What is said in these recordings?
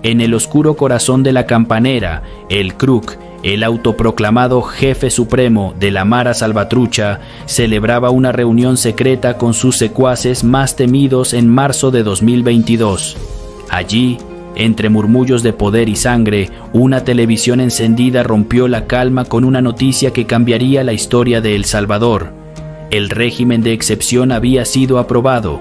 En el oscuro corazón de la Campanera, el Kruk, el autoproclamado jefe supremo de la Mara Salvatrucha, celebraba una reunión secreta con sus secuaces más temidos en marzo de 2022. Allí, entre murmullos de poder y sangre, una televisión encendida rompió la calma con una noticia que cambiaría la historia de El Salvador. El régimen de excepción había sido aprobado.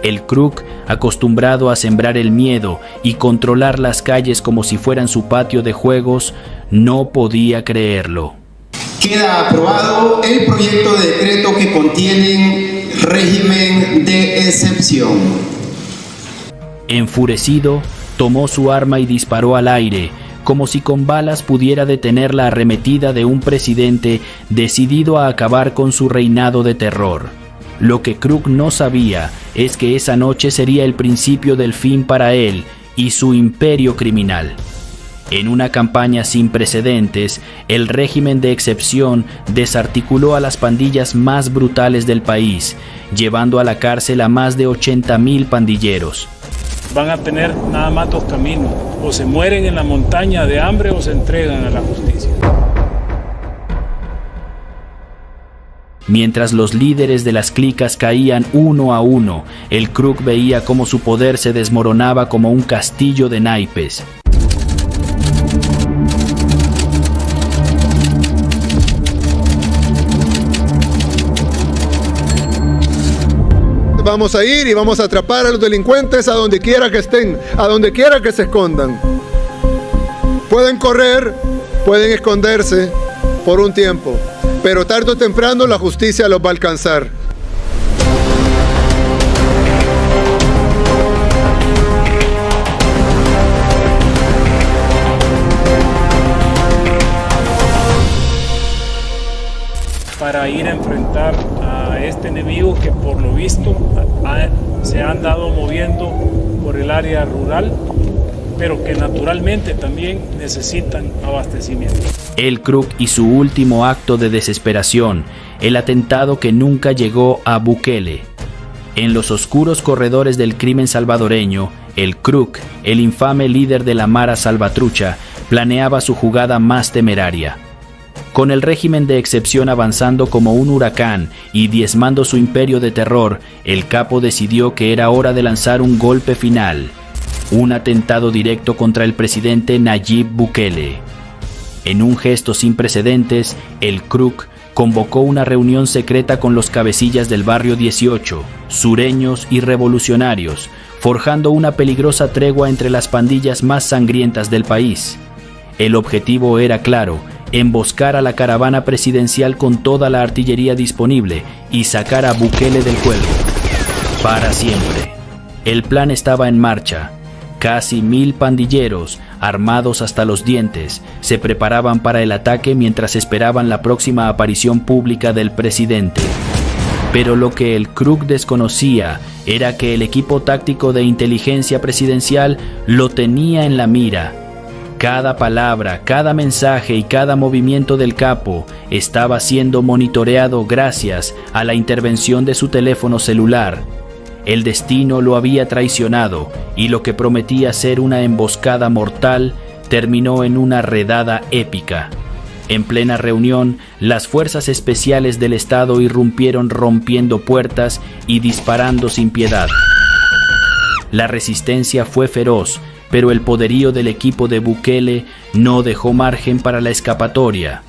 El Kruk, acostumbrado a sembrar el miedo y controlar las calles como si fueran su patio de juegos, no podía creerlo. Queda aprobado el proyecto de decreto que contiene régimen de excepción. Enfurecido, tomó su arma y disparó al aire, como si con balas pudiera detener la arremetida de un presidente decidido a acabar con su reinado de terror. Lo que Kruk no sabía es que esa noche sería el principio del fin para él y su imperio criminal. En una campaña sin precedentes, el régimen de excepción desarticuló a las pandillas más brutales del país, llevando a la cárcel a más de 80,000 pandilleros. Van a tener nada más dos caminos: o se mueren en la montaña de hambre o se entregan a la justicia. Mientras los líderes de las clicas caían uno a uno, el Kruk veía cómo su poder se desmoronaba como un castillo de naipes. Vamos a ir y vamos a atrapar a los delincuentes a donde quiera que estén, a donde quiera que se escondan. Pueden correr, pueden esconderse por un tiempo, pero tarde o temprano la justicia los va a alcanzar. Para ir a enfrentar a este enemigo que por lo visto se han dado moviendo por el área rural, pero que naturalmente también necesitan abastecimiento. El Kruk y su último acto de desesperación, el atentado que nunca llegó a Bukele. En los oscuros corredores del crimen salvadoreño, el Kruk, el infame líder de la Mara Salvatrucha, planeaba su jugada más temeraria. Con el régimen de excepción avanzando como un huracán y diezmando su imperio de terror, el capo decidió que era hora de lanzar un golpe final, un atentado directo contra el presidente Nayib Bukele. En un gesto sin precedentes, el Kruk convocó una reunión secreta con los cabecillas del barrio 18, sureños y revolucionarios, forjando una peligrosa tregua entre las pandillas más sangrientas del país. El objetivo era claro: emboscar a la caravana presidencial con toda la artillería disponible y sacar a Bukele del juego para siempre. El plan estaba en marcha. Casi 1,000 pandilleros, armados hasta los dientes, se preparaban para el ataque mientras esperaban la próxima aparición pública del presidente. Pero lo que el Kruk desconocía era que el equipo táctico de inteligencia presidencial lo tenía en la mira. Cada palabra, cada mensaje y cada movimiento del capo estaba siendo monitoreado gracias a la intervención de su teléfono celular. El destino lo había traicionado y lo que prometía ser una emboscada mortal terminó en una redada épica. En plena reunión, las fuerzas especiales del Estado irrumpieron rompiendo puertas y disparando sin piedad. La resistencia fue feroz, pero el poderío del equipo de Bukele no dejó margen para la escapatoria.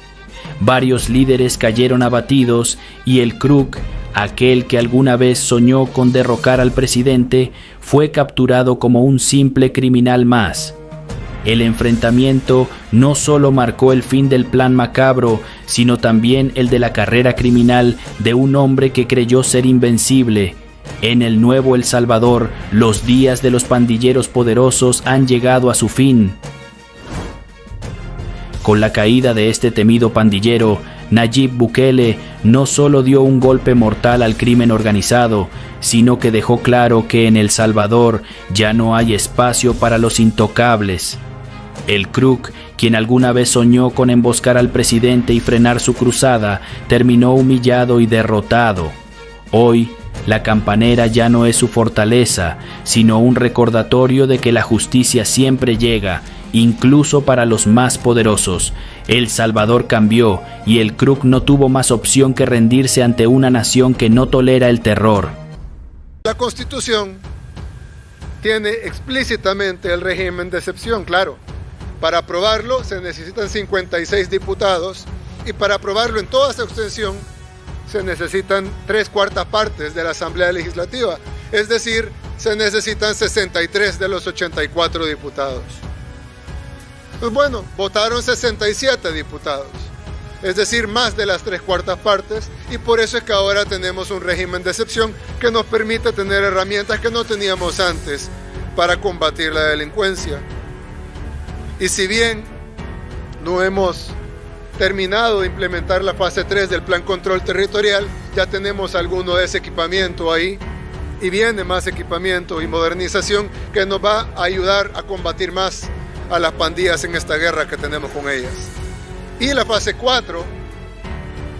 Varios líderes cayeron abatidos y el Kruk, aquel que alguna vez soñó con derrocar al presidente, fue capturado como un simple criminal más. El enfrentamiento no solo marcó el fin del plan macabro, sino también el de la carrera criminal de un hombre que creyó ser invencible. En el nuevo El Salvador, los días de los pandilleros poderosos han llegado a su fin. Con la caída de este temido pandillero, Nayib Bukele no solo dio un golpe mortal al crimen organizado, sino que dejó claro que en El Salvador ya no hay espacio para los intocables. El Kruk, quien alguna vez soñó con emboscar al presidente y frenar su cruzada, terminó humillado y derrotado. Hoy, La Campanera ya no es su fortaleza, sino un recordatorio de que la justicia siempre llega, incluso para los más poderosos. El Salvador cambió y el KRUK no tuvo más opción que rendirse ante una nación que no tolera el terror. La Constitución tiene explícitamente el régimen de excepción, claro. Para aprobarlo se necesitan 56 diputados y para aprobarlo en toda su extensión se necesitan 3/4 partes de la Asamblea Legislativa, es decir, se necesitan 63 de los 84 diputados. Pues bueno, votaron 67 diputados, es decir, más de las 3/4 partes, y por eso es que ahora tenemos un régimen de excepción que nos permite tener herramientas que no teníamos antes para combatir la delincuencia. Y si bien no hemos terminado de implementar la fase 3 del Plan Control Territorial, ya tenemos alguno de ese equipamiento ahí, y viene más equipamiento y modernización que nos va a ayudar a combatir más a las pandillas en esta guerra que tenemos con ellas. Y la fase 4,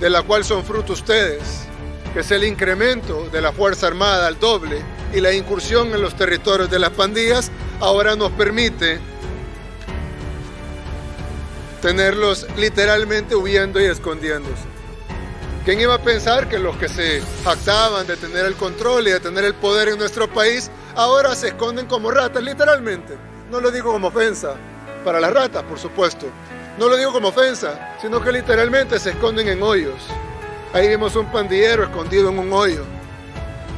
de la cual son fruto ustedes, que es el incremento de la Fuerza Armada al doble y la incursión en los territorios de las pandillas, ahora nos permite tenerlos literalmente huyendo y escondiéndose. ¿Quién iba a pensar que los que se jactaban de tener el control y de tener el poder en nuestro país, ahora se esconden como ratas, literalmente? No lo digo como ofensa para las ratas, por supuesto. No lo digo como ofensa, sino que literalmente se esconden en hoyos. Ahí vimos un pandillero escondido en un hoyo.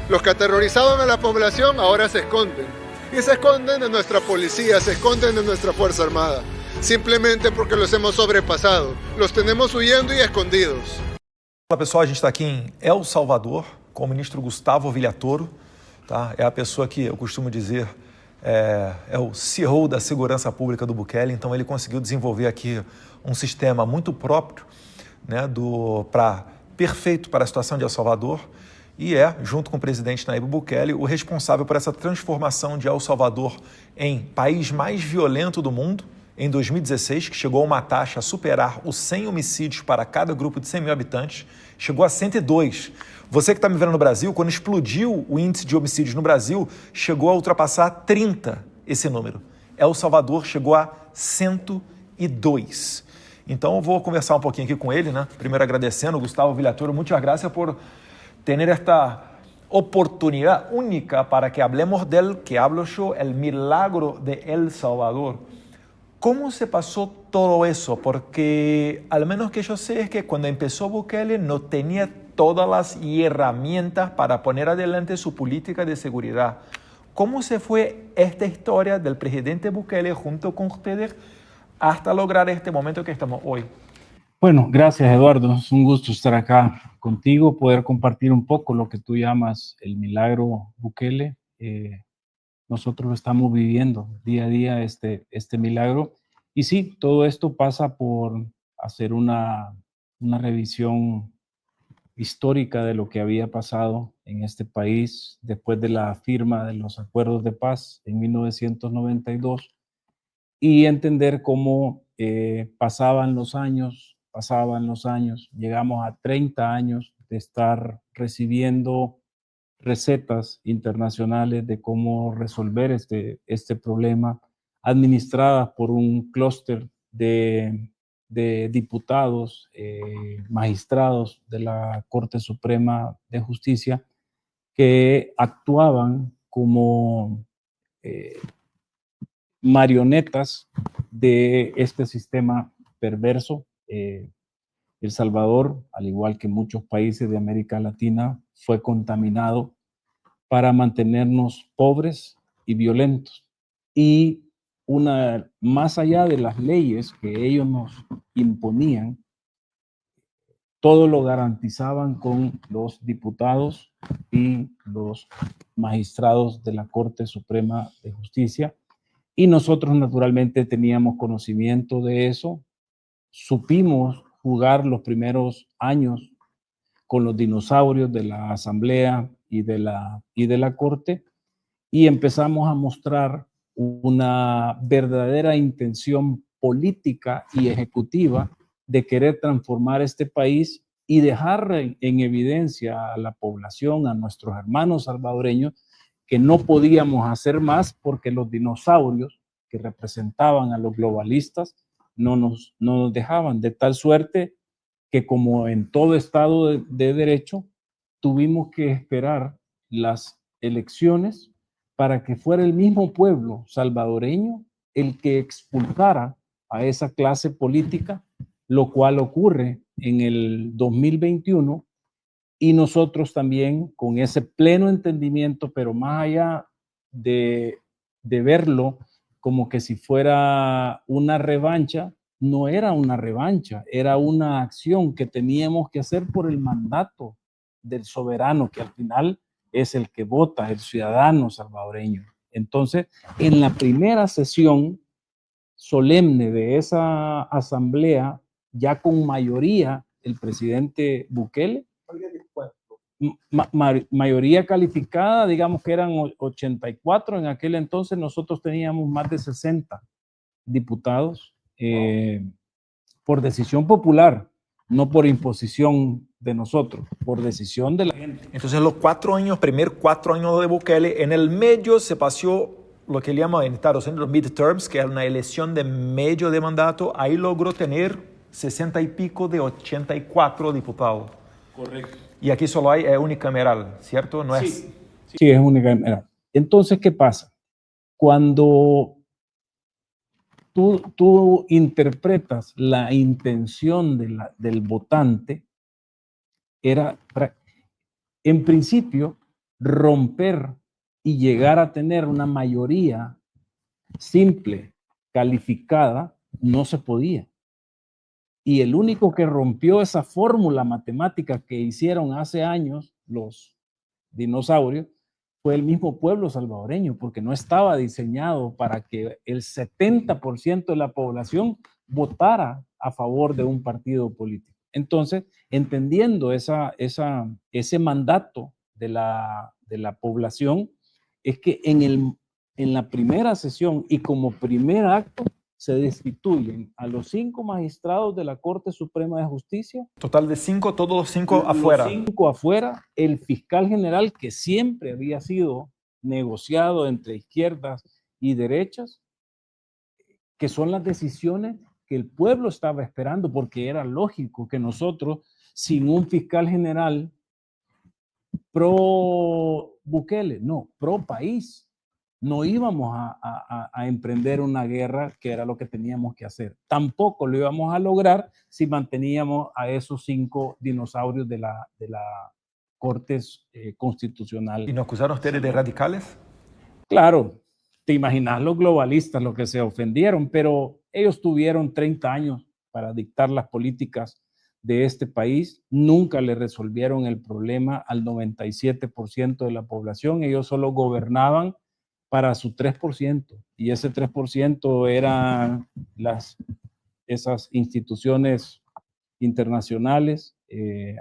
Los que aterrorizaban a la población ahora se esconden. Y se esconden de nuestra policía, se esconden de nuestra Fuerza Armada. Simplemente porque los hemos sobrepasado. Los tenemos huyendo y escondidos. Olá pessoal, a gente está aqui em El Salvador com o ministro Gustavo Villatoro, tá? É a pessoa que eu costumo dizer é o CEO da segurança pública do Bukele, então ele conseguiu desenvolver aqui um sistema muito próprio, né, perfeito para a situação de El Salvador e junto com o presidente Nayib Bukele, o responsável por essa transformação de El Salvador em país mais violento do mundo, em 2016, que chegou a uma taxa a superar os 100 homicídios para cada grupo de 100 mil habitantes, chegou a 102. Você que está me vendo no Brasil, quando explodiu o índice de homicídios no Brasil, chegou a ultrapassar 30 esse número. El Salvador chegou a 102. Então eu vou conversar um pouquinho aqui com ele, né? Primeiro agradecendo, Gustavo Villatoro, muchas gracias por ter esta oportunidad única para que hablemos del que hablo yo, el milagro de El Salvador. ¿Cómo se pasó todo eso? Porque al menos que yo sé es que cuando empezó Bukele no tenía todas las herramientas para poner adelante su política de seguridad. ¿Cómo se fue esta historia del presidente Bukele junto con ustedes hasta lograr este momento que estamos hoy? Bueno, gracias Eduardo, es un gusto estar acá contigo, poder compartir un poco lo que tú llamas el milagro Bukele. Nosotros lo estamos viviendo día a día este milagro. Y sí, todo esto pasa por hacer una revisión histórica de lo que había pasado en este país después de la firma de los acuerdos de paz en 1992 y entender cómo pasaban los años, llegamos a 30 años de estar recibiendo recetas internacionales de cómo resolver este problema, administradas por un clúster de diputados, magistrados de la Corte Suprema de Justicia que actuaban como marionetas de este sistema perverso. El Salvador, al igual que muchos países de América Latina, fue contaminado para mantenernos pobres y violentos. Y más allá de las leyes que ellos nos imponían, todo lo garantizaban con los diputados y los magistrados de la Corte Suprema de Justicia. Y nosotros naturalmente teníamos conocimiento de eso, supimos jugar los primeros años con los dinosaurios de la Asamblea y de la Corte y empezamos a mostrar una verdadera intención política y ejecutiva de querer transformar este país y dejar en evidencia a la población, a nuestros hermanos salvadoreños, que no podíamos hacer más porque los dinosaurios que representaban a los globalistas no nos dejaban, de tal suerte que, como en todo Estado de Derecho, tuvimos que esperar las elecciones para que fuera el mismo pueblo salvadoreño el que expulsara a esa clase política, lo cual ocurre en el 2021, y nosotros también con ese pleno entendimiento, pero más allá de verlo como que si fuera una revancha, no era una revancha, era una acción que teníamos que hacer por el mandato del soberano, que al final es el que vota, el ciudadano salvadoreño. Entonces, en la primera sesión solemne de esa asamblea, ya con mayoría, el presidente Bukele, mayoría calificada, digamos que eran 84, en aquel entonces nosotros teníamos más de 60 diputados, por decisión popular, no por imposición de nosotros, por decisión de la gente. Entonces, los 4 años, primeros 4 años de Bukele, en el medio se pasó lo que llaman en Estados Unidos los midterms, que era una elección de medio de mandato. Ahí logró tener 60 y pico de 84 diputados. Correcto. Y aquí solo hay unicameral, ¿cierto? No es... Sí, es unicameral. Entonces, ¿qué pasa? Cuando tú interpretas la intención del votante, era, en principio, romper y llegar a tener una mayoría simple, calificada, no se podía. Y el único que rompió esa fórmula matemática que hicieron hace años los dinosaurios fue el mismo pueblo salvadoreño, porque no estaba diseñado para que el 70% de la población votara a favor de un partido político. Entonces, entendiendo ese mandato de la población, es que en la primera sesión y como primer acto se destituyen a los 5 magistrados de la Corte Suprema de Justicia. Total de 5, todos los 5 afuera. Los 5 afuera, el fiscal general, que siempre había sido negociado entre izquierdas y derechas, que son las decisiones que el pueblo estaba esperando, porque era lógico que nosotros, sin un fiscal general pro Bukele, no, pro país, no íbamos a emprender una guerra, que era lo que teníamos que hacer. Tampoco lo íbamos a lograr si manteníamos a esos 5 dinosaurios de la Corte Constitucional. ¿Y nos acusaron ustedes de radicales? Claro, te imaginas los globalistas, los que se ofendieron, pero ellos tuvieron 30 años para dictar las políticas de este país. Nunca le resolvieron el problema al 97% de la población. Ellos solo gobernaban para su 3%, y ese 3% eran esas instituciones internacionales,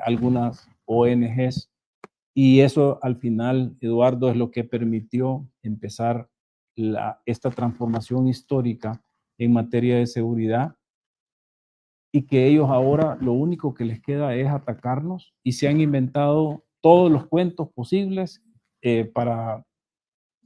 algunas ONGs, y eso al final, Eduardo, es lo que permitió empezar esta transformación histórica en materia de seguridad, y que ellos ahora lo único que les queda es atacarnos, y se han inventado todos los cuentos posibles para,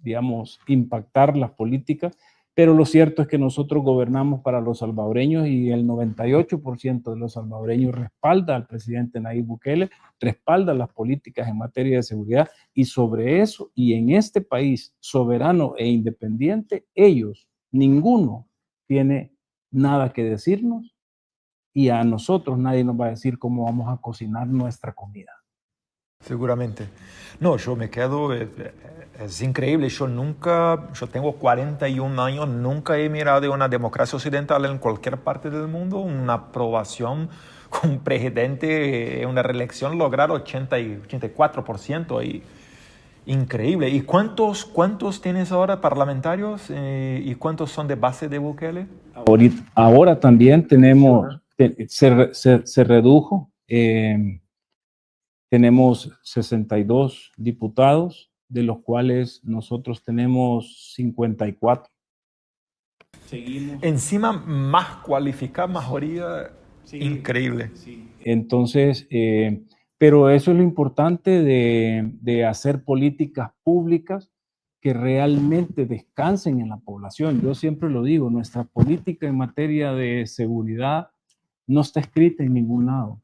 digamos, impactar las políticas, pero lo cierto es que nosotros gobernamos para los salvadoreños, y el 98% de los salvadoreños respalda al presidente Nayib Bukele, respalda las políticas en materia de seguridad, y sobre eso, y en este país soberano e independiente, ellos, ninguno tiene nada que decirnos, y a nosotros nadie nos va a decir cómo vamos a cocinar nuestra comida. Seguramente. No, yo me quedo, es increíble, yo tengo 41 años, nunca he mirado en una democracia occidental en cualquier parte del mundo una aprobación con un presidente en una reelección lograr 84%. Y, increíble. ¿Y cuántos tienes ahora parlamentarios y cuántos son de base de Bukele? Ahora también tenemos, se redujo. Tenemos 62 diputados, de los cuales nosotros tenemos 54. Encima, más cualificada mayoría Sí. Increíble. Sí. Entonces, pero eso es lo importante de hacer políticas públicas que realmente descansen en la población. Yo siempre lo digo, nuestra política en materia de seguridad no está escrita en ningún lado,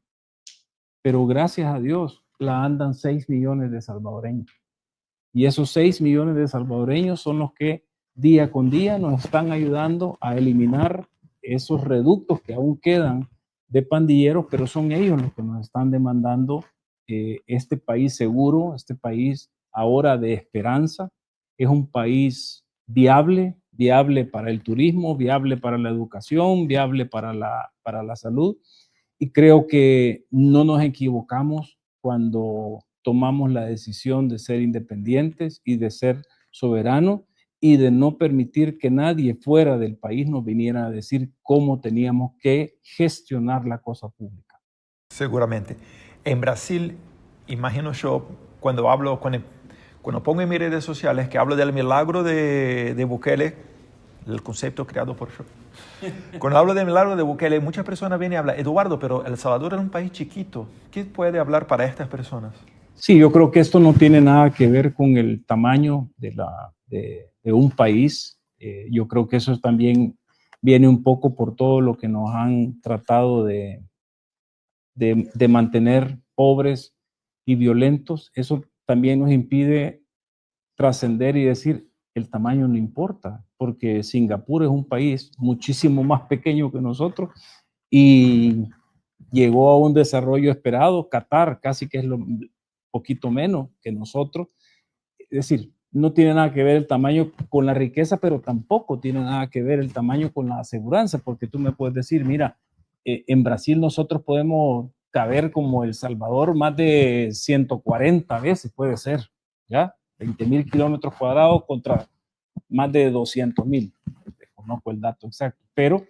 pero gracias a Dios la andan 6 millones de salvadoreños. Y esos 6 millones de salvadoreños son los que día con día nos están ayudando a eliminar esos reductos que aún quedan de pandilleros, pero son ellos los que nos están demandando este país seguro, este país ahora de esperanza. Es un país viable para el turismo, viable para la educación, viable para la salud. Y creo que no nos equivocamos cuando tomamos la decisión de ser independientes y de ser soberanos y de no permitir que nadie fuera del país nos viniera a decir cómo teníamos que gestionar la cosa pública. Seguramente. En Brasil, imagino yo, cuando pongo en mis redes sociales que hablo del milagro de Bukele, el concepto creado por yo. Cuando hablo del milagro de Bukele, muchas personas vienen y hablan, Eduardo, pero El Salvador es un país chiquito. ¿Qué puede hablar para estas personas? Sí, yo creo que esto no tiene nada que ver con el tamaño de un país. Yo creo que eso también viene un poco por todo lo que nos han tratado de mantener pobres y violentos. Eso también nos impide trascender y decir, el tamaño no importa, porque Singapur es un país muchísimo más pequeño que nosotros y llegó a un desarrollo esperado. Qatar casi que es lo poquito menos que nosotros. Es decir, no tiene nada que ver el tamaño con la riqueza, pero tampoco tiene nada que ver el tamaño con la aseguranza, porque tú me puedes decir, mira, en Brasil nosotros podemos caber como El Salvador más de 140 veces, puede ser, ¿ya? 20,000 kilómetros cuadrados contra más de 200,000. Desconozco el dato exacto, pero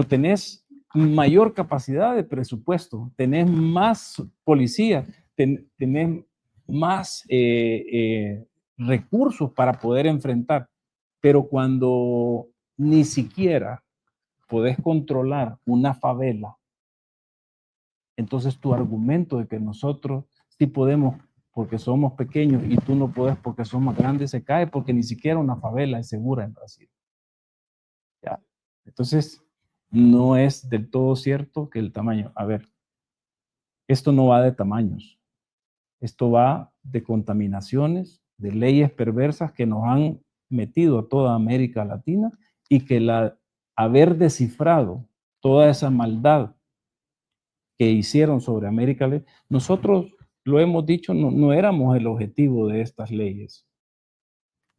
tenés mayor capacidad de presupuesto, tenés más policías, tenés más recursos para poder enfrentar, pero cuando ni siquiera podés controlar una favela, entonces tu argumento de que nosotros sí podemos porque somos pequeños y tú no puedes porque somos grandes se cae, porque ni siquiera una favela es segura en Brasil. ¿Ya? Entonces, no es del todo cierto que el tamaño. A ver, esto no va de tamaños. Esto va de contaminaciones, de leyes perversas que nos han metido a toda América Latina y que haber descifrado toda esa maldad que hicieron sobre América Latina, nosotros lo hemos dicho, no éramos el objetivo de estas leyes.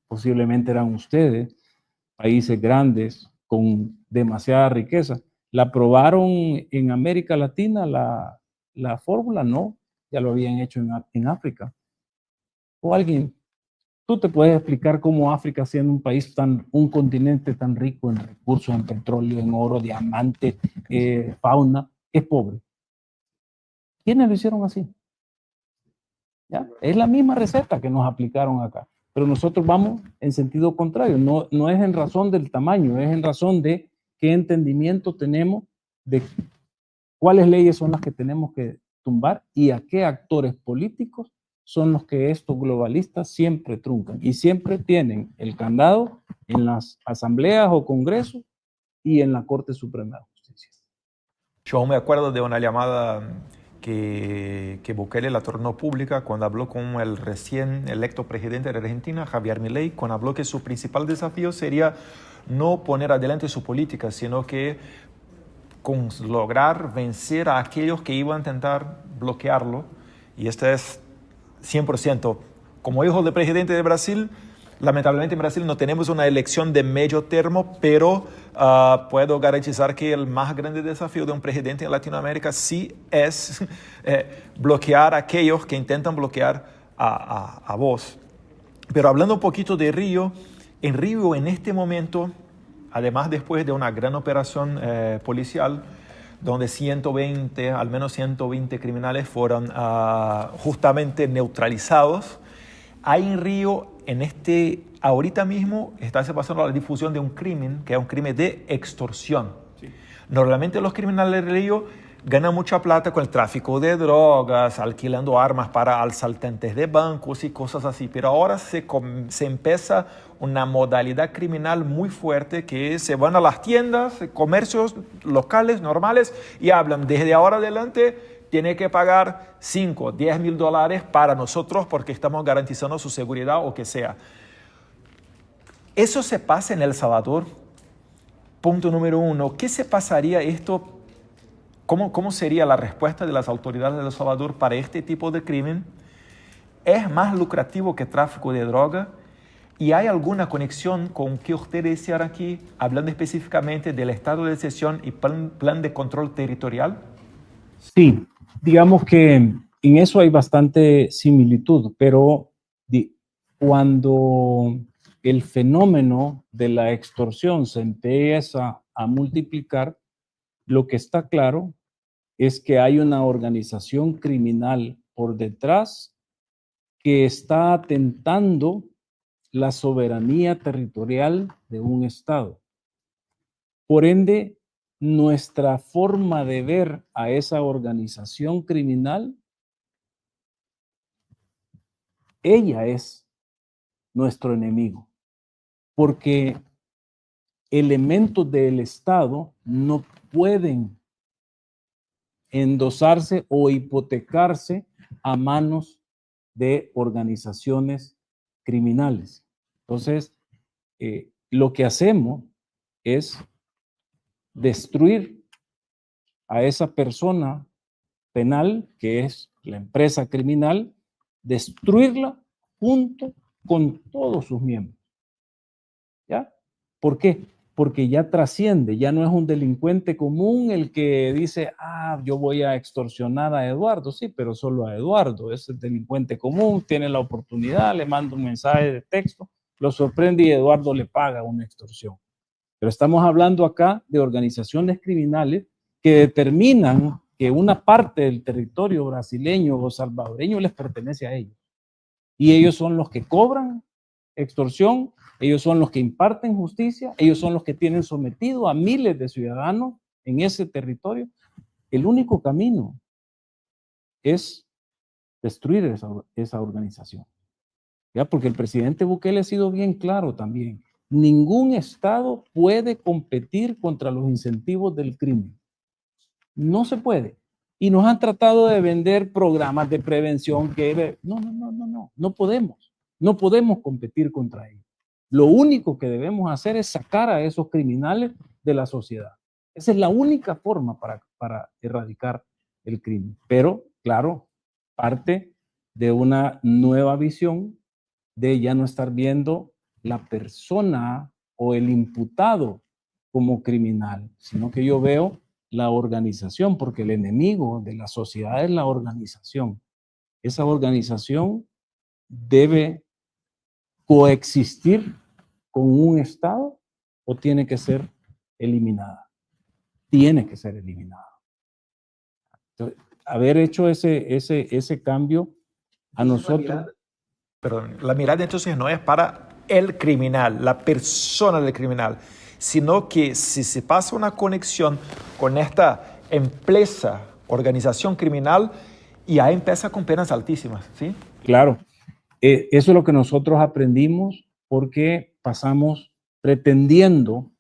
Posiblemente eran ustedes, países grandes, con demasiada riqueza. ¿La aprobaron en América Latina la fórmula? No, ya lo habían hecho en África. O alguien, tú te puedes explicar cómo África, siendo un país un continente tan rico en recursos, en petróleo, en oro, diamante, fauna, es pobre. ¿Quiénes lo hicieron así? ¿Ya? Es la misma receta que nos aplicaron acá, pero nosotros vamos en sentido contrario. No es en razón del tamaño, es en razón de qué entendimiento tenemos de cuáles leyes son las que tenemos que tumbar y a qué actores políticos son los que estos globalistas siempre truncan y siempre tienen el candado en las asambleas o congresos y en la Corte Suprema de Justicia. Yo me acuerdo de una llamada que Bukele la tornó pública cuando habló con el recién electo presidente de Argentina, Javier Milei, cuando habló que su principal desafío sería no poner adelante su política, sino que lograr vencer a aquellos que iban a intentar bloquearlo. Y este es 100%. Como hijo del presidente de Brasil, lamentablemente en Brasil no tenemos una elección de medio termo, pero puedo garantizar que el más grande desafío de un presidente en Latinoamérica sí es bloquear a aquellos que intentan bloquear a vos. Pero hablando un poquito de Río, en Río en este momento, además después de una gran operación policial, donde al menos 120 criminales fueron justamente neutralizados, hay en Río, ahorita mismo está pasando la difusión de un crimen, que es un crimen de extorsión. Sí. Normalmente los criminales de Río ganan mucha plata con el tráfico de drogas, alquilando armas para asaltantes de bancos y cosas así. Pero ahora se empieza una modalidad criminal muy fuerte que se van a las tiendas, comercios locales normales y hablan desde ahora adelante tiene que pagar 5, 10 mil dólares para nosotros porque estamos garantizando su seguridad o que sea. Eso se pasa en El Salvador. Punto número 1. ¿Qué se pasaría esto? ¿Cómo sería la respuesta de las autoridades de El Salvador para este tipo de crimen? ¿Es más lucrativo que tráfico de droga? ¿Y hay alguna conexión con que ustedes decían aquí, hablando específicamente del estado de excepción y plan de control territorial? Sí, digamos que en eso hay bastante similitud, pero cuando el fenómeno de la extorsión se empieza a multiplicar, lo que está claro es que hay una organización criminal por detrás que está atentando la soberanía territorial de un estado. Por ende, nuestra forma de ver a esa organización criminal, ella es nuestro enemigo, porque elementos del Estado no pueden endosarse o hipotecarse a manos de organizaciones criminales. Entonces, lo que hacemos es destruir a esa persona penal, que es la empresa criminal, destruirla junto con todos sus miembros. ¿Ya? ¿Por qué? Porque ya trasciende, ya no es un delincuente común el que dice, yo voy a extorsionar a Eduardo. Sí, pero solo a Eduardo, es el delincuente común, tiene la oportunidad, le manda un mensaje de texto, lo sorprende y Eduardo le paga una extorsión. Pero estamos hablando acá de organizaciones criminales que determinan que una parte del territorio brasileño o salvadoreño les pertenece a ellos. Y ellos son los que cobran extorsión, ellos son los que imparten justicia, ellos son los que tienen sometido a miles de ciudadanos en ese territorio. El único camino es destruir esa organización. ¿Ya? Porque el presidente Bukele ha sido bien claro también. Ningún Estado puede competir contra los incentivos del crimen. No se puede. Y nos han tratado de vender programas de prevención que... No podemos. No podemos competir contra ellos. Lo único que debemos hacer es sacar a esos criminales de la sociedad. Esa es la única forma para erradicar el crimen. Pero, claro, parte de una nueva visión de ya no estar viendo la persona o el imputado como criminal, sino que yo veo la organización, porque el enemigo de la sociedad es la organización. Esa organización debe coexistir con un Estado o tiene que ser eliminada. Tiene que ser eliminada. Entonces, haber hecho ese cambio a nosotros... La mirada entonces no es para el criminal, la persona del criminal, sino que si se pasa una conexión con esta empresa, organización criminal, y ahí empieza con penas altísimas, ¿sí? Claro, eso es lo que nosotros aprendimos porque pasamos pretendiendo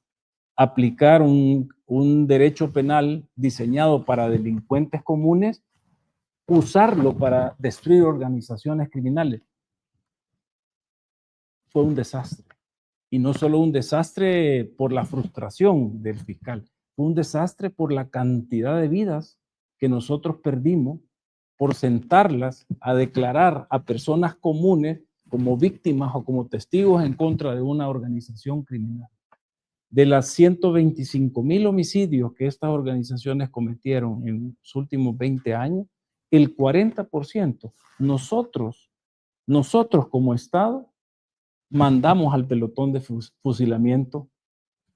aplicar un derecho penal diseñado para delincuentes comunes, usarlo para destruir organizaciones criminales. Fue un desastre. Y no solo un desastre por la frustración del fiscal, fue un desastre por la cantidad de vidas que nosotros perdimos por sentarlas a declarar a personas comunes como víctimas o como testigos en contra de una organización criminal. De las 125,000 homicidios que estas organizaciones cometieron en los últimos 20 años, el 40% nosotros como Estado mandamos al pelotón de fusilamiento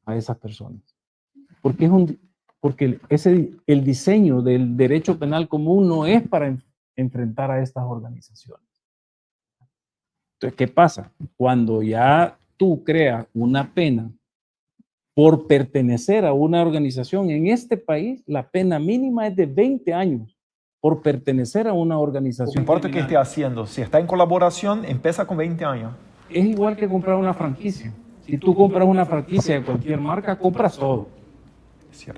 a esas personas. Porque el diseño del derecho penal común no es para enfrentar a estas organizaciones. Entonces, ¿qué pasa? Cuando ya tú creas una pena por pertenecer a una organización. En este país, la pena mínima es de 20 años por pertenecer a una organización. No importa qué esté haciendo, si está en colaboración, empieza con 20 años. Es igual que comprar una franquicia. Si tú compras una franquicia de cualquier marca, compras todo.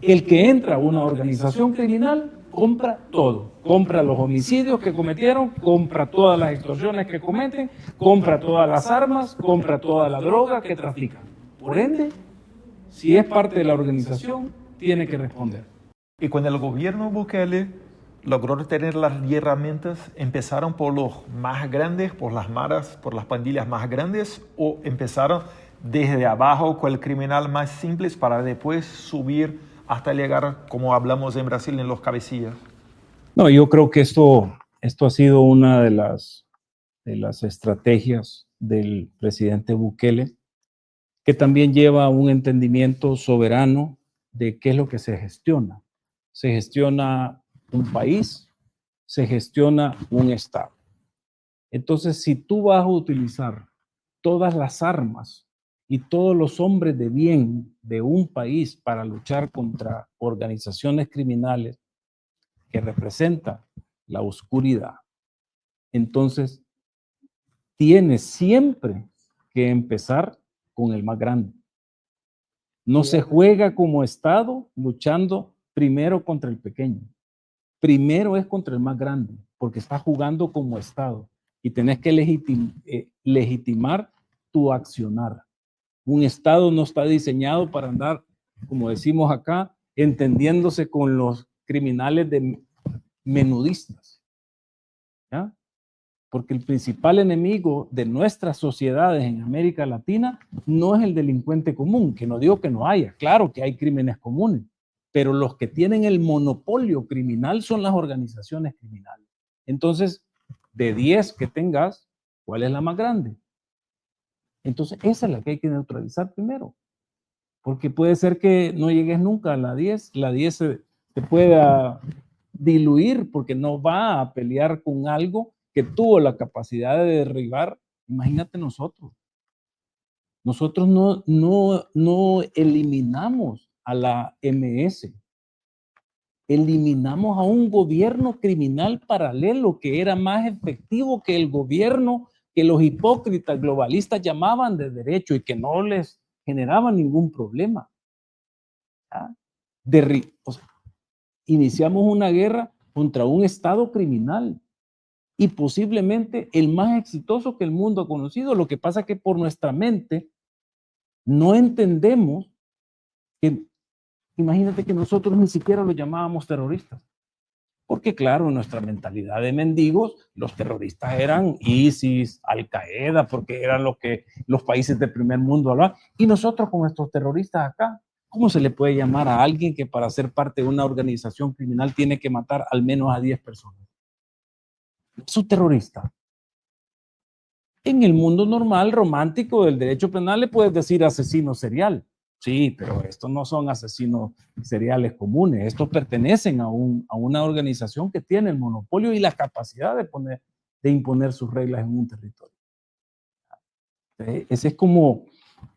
El que entra a una organización criminal, compra todo. Compra los homicidios que cometieron, compra todas las extorsiones que cometen, compra todas las armas, compra toda la droga que trafican. Por ende, si es parte de la organización, tiene que responder. Y cuando el gobierno Bukele logró tener las herramientas, ¿empezaron por los más grandes, por las maras, por las pandillas más grandes, o empezaron desde abajo con el criminal más simple para después subir hasta llegar, como hablamos en Brasil, en los cabecillas? No, yo creo que esto ha sido una de las estrategias del presidente Bukele, que también lleva un entendimiento soberano de qué es lo que se gestiona. Se gestiona un país, se gestiona un Estado. Entonces, si tú vas a utilizar todas las armas y todos los hombres de bien de un país para luchar contra organizaciones criminales que representan la oscuridad, entonces tienes siempre que empezar con el más grande. No se juega como Estado luchando primero contra el pequeño. Primero es contra el más grande, porque estás jugando como Estado y tenés que legitimar tu accionar. Un Estado no está diseñado para andar, como decimos acá, entendiéndose con los criminales de menudistas, ¿ya? Porque el principal enemigo de nuestras sociedades en América Latina no es el delincuente común, que no digo que no haya, claro que hay crímenes comunes, pero los que tienen el monopolio criminal son las organizaciones criminales. Entonces, de 10 que tengas, ¿cuál es la más grande? Entonces, esa es la que hay que neutralizar primero, porque puede ser que no llegues nunca a la 10, la 10 se pueda diluir porque no va a pelear con algo que tuvo la capacidad de derribar. Imagínate nosotros. Nosotros no eliminamos a la MS. Eliminamos a un gobierno criminal paralelo que era más efectivo que el gobierno que los hipócritas globalistas llamaban de derecho y que no les generaba ningún problema. Iniciamos una guerra contra un Estado criminal y posiblemente el más exitoso que el mundo ha conocido. Lo que pasa es que por nuestra mente no entendemos que, imagínate que nosotros ni siquiera los llamábamos terroristas. Porque claro, en nuestra mentalidad de mendigos, los terroristas eran ISIS, Al-Qaeda, porque eran lo que los países del primer mundo hablaban. Y nosotros con estos terroristas acá, ¿cómo se le puede llamar a alguien que para ser parte de una organización criminal tiene que matar al menos a 10 personas? Es un terrorista. En el mundo normal, romántico del derecho penal, le puedes decir asesino serial. Sí, pero estos no son asesinos seriales comunes. Estos pertenecen a una organización que tiene el monopolio y la capacidad de imponer sus reglas en un territorio. Esa es como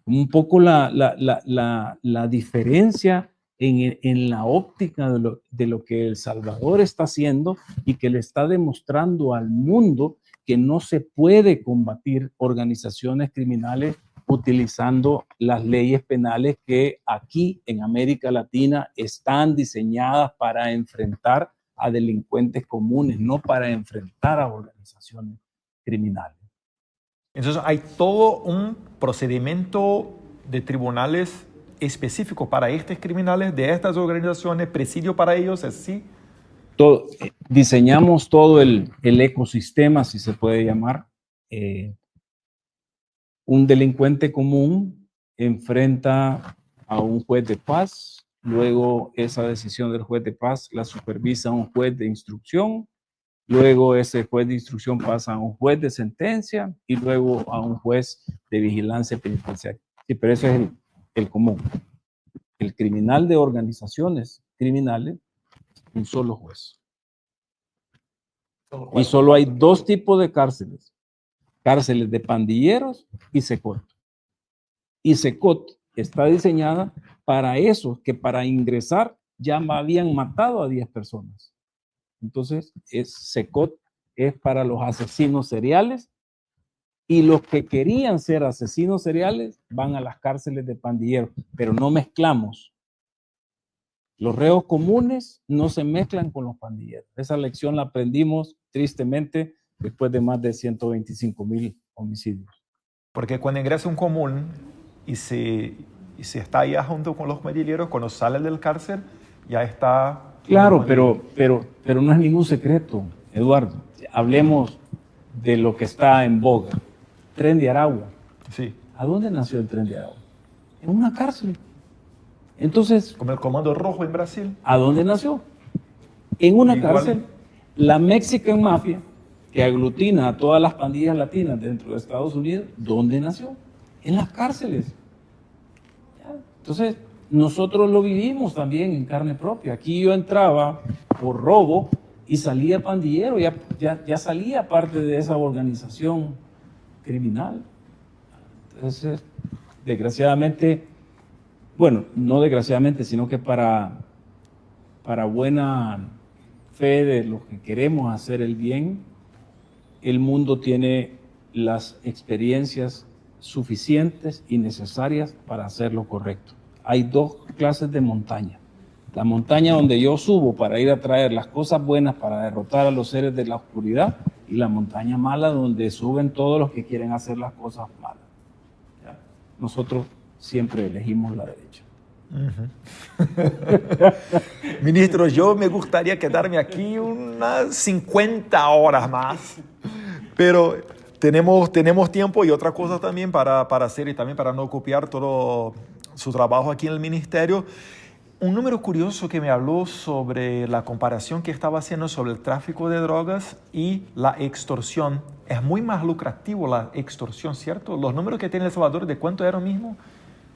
un poco la diferencia en la óptica de lo que El Salvador está haciendo y que le está demostrando al mundo que no se puede combatir organizaciones criminales utilizando las leyes penales que aquí en América Latina están diseñadas para enfrentar a delincuentes comunes, no para enfrentar a organizaciones criminales. Entonces hay todo un procedimiento de tribunales específico para estos criminales, de estas organizaciones, presidio para ellos, ¿así? Diseñamos todo el ecosistema, si se puede llamar. Un delincuente común enfrenta a un juez de paz, luego esa decisión del juez de paz la supervisa un juez de instrucción, luego ese juez de instrucción pasa a un juez de sentencia y luego a un juez de vigilancia penitenciaria. Sí, pero ese es el común. El criminal de organizaciones criminales, un solo juez. Y solo hay dos tipos de cárceles. Cárceles de pandilleros y SECOT. Y SECOT está diseñada para eso, que para ingresar ya habían matado a 10 personas. Entonces, SECOT es para los asesinos seriales, y los que querían ser asesinos seriales van a las cárceles de pandilleros, pero no mezclamos. Los reos comunes no se mezclan con los pandilleros. Esa lección la aprendimos tristemente después de más de 125,000 homicidios. Porque cuando ingresa un común y se está allá junto con los pandilleros, cuando sale del cárcel, ya está... Claro, pero no es ningún secreto, Eduardo. Hablemos de lo que está en boga. Tren de Aragua. Sí. ¿A dónde nació el Tren de Aragua? En una cárcel. Entonces... Como el Comando Rojo en Brasil. ¿A dónde nació? En una cárcel. La Mexican Mafia, que aglutina a todas las pandillas latinas dentro de Estados Unidos, ¿dónde nació? En las cárceles. Entonces, nosotros lo vivimos también en carne propia. Aquí yo entraba por robo y salía pandillero, ya salía parte de esa organización criminal. Entonces, desgraciadamente, bueno, no desgraciadamente, sino que para buena fe de los que queremos hacer el bien, el mundo tiene las experiencias suficientes y necesarias para hacer lo correcto. Hay dos clases de montaña. La montaña donde yo subo para ir a traer las cosas buenas para derrotar a los seres de la oscuridad, y la montaña mala donde suben todos los que quieren hacer las cosas malas. ¿Ya? Nosotros siempre elegimos la derecha. Ministro, yo me gustaría quedarme aquí unas 50 horas más, pero tenemos tiempo y otra cosa también para hacer, y también para no copiar todo su trabajo aquí en el ministerio. Un número curioso que me habló sobre la comparación que estaba haciendo sobre el tráfico de drogas y la extorsión. Es muy más lucrativo la extorsión, ¿cierto? Los números que tiene El Salvador, ¿de cuánto era mismo?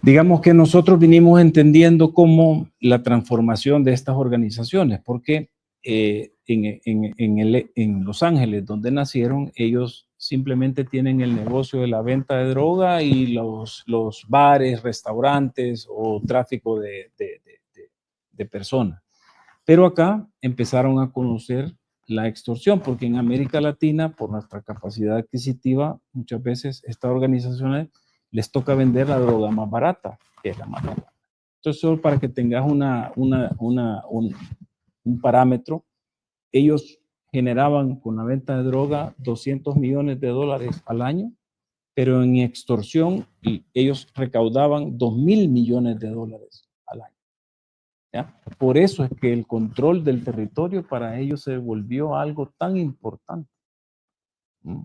Digamos que nosotros vinimos entendiendo cómo la transformación de estas organizaciones, porque en Los Ángeles, donde nacieron, ellos simplemente tienen el negocio de la venta de droga y los bares, restaurantes o tráfico de personas. Pero acá empezaron a conocer la extorsión, porque en América Latina, por nuestra capacidad adquisitiva, muchas veces estas organizaciones les toca vender la droga más barata, que es la marihuana. Entonces, solo para que tengas un parámetro, ellos generaban con la venta de droga $200 millones al año, pero en extorsión ellos recaudaban $2,000 millones al año. ¿Ya? Por eso es que el control del territorio para ellos se volvió algo tan importante.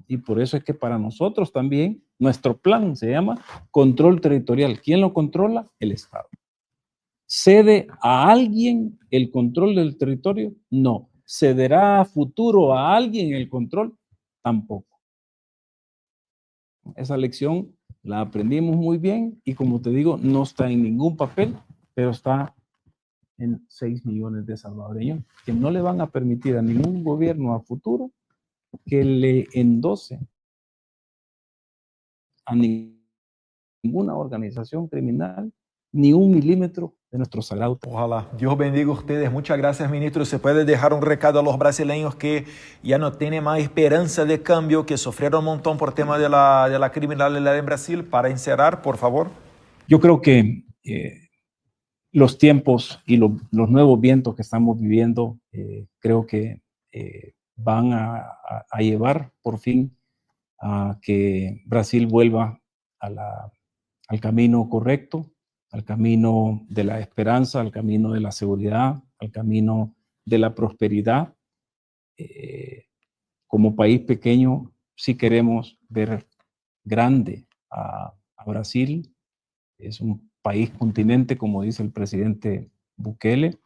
Y por eso es que para nosotros también nuestro plan se llama control territorial. ¿Quién lo controla? El Estado. ¿Cede a alguien el control del territorio? No. ¿Cederá a futuro a alguien el control? Tampoco. Esa lección la aprendimos muy bien y, como te digo, no está en ningún papel, pero está en 6 millones de salvadoreños que no le van a permitir a ningún gobierno a futuro que le endose a ninguna organización criminal ni 1 milímetro de nuestro sagrado. Ojalá. Dios bendiga a ustedes. Muchas gracias, ministro. Se puede dejar un recado a los brasileños que ya no tienen más esperanza de cambio, que sufrieron un montón por tema de la criminalidad en Brasil. Para encerrar, por favor. Yo creo que los tiempos y los nuevos vientos que estamos viviendo, creo que van a llevar por fin a que Brasil vuelva al camino correcto, al camino de la esperanza, al camino de la seguridad, al camino de la prosperidad. Como país pequeño, sí queremos ver grande a Brasil. Es un país continente, como dice el presidente Bukele,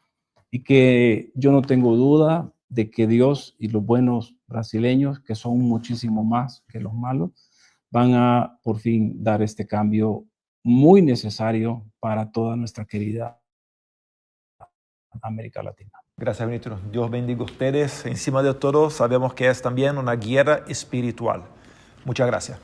y que yo no tengo duda de que Dios y los buenos brasileños, que son muchísimo más que los malos, van a por fin dar este cambio muy necesario para toda nuestra querida América Latina. Gracias, ministro. Dios bendiga a ustedes. Encima de todo, sabemos que es también una guerra espiritual. Muchas gracias.